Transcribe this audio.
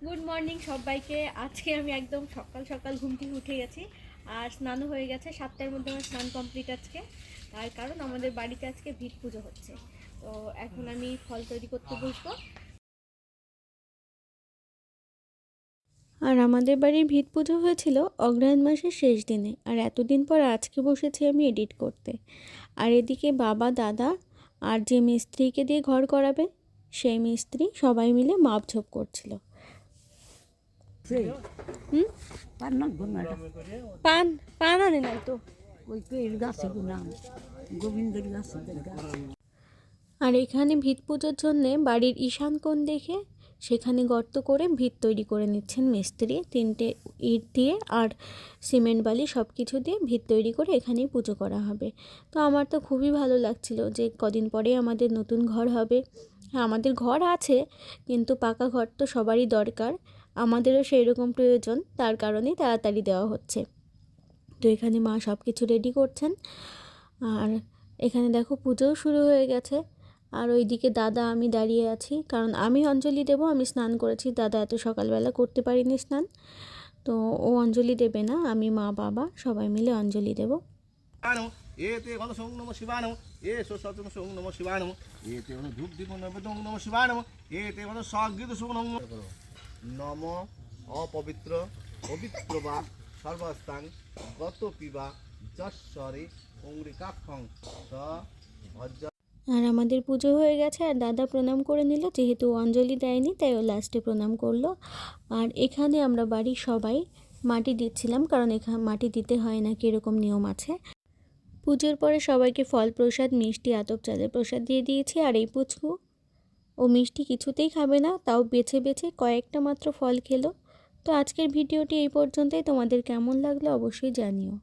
Good morning সবাইকে। আজকে আমি একদম সকাল সকাল ঘুম থেকে উঠে গেছি আর স্নানও হয়ে গেছে। 7টার মধ্যে আমার স্নান কমপ্লিট আজকে। তার কারণ আমাদের বাড়িতে আজকে ভিট পুজো হচ্ছে। তো এখন আমি ফল তৈরি করতে বসবো। আর আমাদের বাড়ির ভিট পুজো হয়েছিল অগ্রহায়ণ মাসের শেষ দিনে, আর এতদিন পর আজকে বসেছি আমি এডিট করতে। আর এদিকে বাবা, দাদা আর যে মিস্ত্রিকে দিয়ে ঘর করাবে সেই মিস্ত্রি সবাই মিলে মাপঝোপ করছিল। পান পান আনে নাই তো। আর এখানে ভিত পুজোর জন্যে বাড়ির ঈশান কোণ দেখে সেখানে গর্ত করে ভিত তৈরি করে নিচ্ছেন মিস্ত্রি। 3টে ইট দিয়ে আর সিমেন্ট বালি সব কিছু দিয়ে ভিত তৈরি করে এখানেই পুজো করা হবে। তো আমার তো খুবই ভালো লাগছিল যে কদিন পরে আমাদের নতুন ঘর হবে। হ্যাঁ, আমাদের ঘর আছে, কিন্তু পাকা ঘর তো সবারই দরকার, আমাদেরও সেই রকম প্রয়োজন, তার কারণেই তাড়াতাড়ি দেওয়া হচ্ছে। তো এখানে মা সব কিছু রেডি করছেন। আর এখানে দেখো পুজোও শুরু হয়ে গেছে। আর ওইদিকে দাদা, আমি দাঁড়িয়ে আছি, কারণ আমি অঞ্জলি দেব। আমি স্নান করেছি, দাদা এত সকালবেলা করতে পারিনি স্নান, তো ও অঞ্জলি দেবে না, আমি মা বাবা সবাই মিলে অঞ্জলি দেব। এতে গণ সং নম শিবায় নম, এ সচং সং নম শিবায় নম, এতে গণ ধূপ দীপ নৈবেদ্যং নম শিবায় নম, এতে গণ সগীত সং নম নম অপবিত্র পবিত্র বা সর্বস্থাং গত পিবা যশ্বরে অঙ্গিকাক্ষং স ভজ্জ। আর আমাদের পুজো হয়ে গেছে, আর দাদা প্রণাম করে নিল, যেহেতু অঞ্জলি দেয়নি তাই ও লাস্টে প্রণাম করলো। আর এখানে আমরা বাড়ির সবাই মাটি দিচ্ছিলাম, কারণ এখানে মাটি দিতে হয় না, কীরকম নিয়ম আছে। পুজোর পরে সবাইকে ফল প্রসাদ, মিষ্টি, আতপ চালের প্রসাদ দিয়ে দিয়েছি। আর এই পুচকু, ও মিষ্টি কিছুতেই খাবে না, তাও বেছে বেছে কয়েকটা মাত্র ফল খেলো। তো আজকের ভিডিওটি এই পর্যন্তই। তোমাদের কেমন লাগলো অবশ্যই জানিও।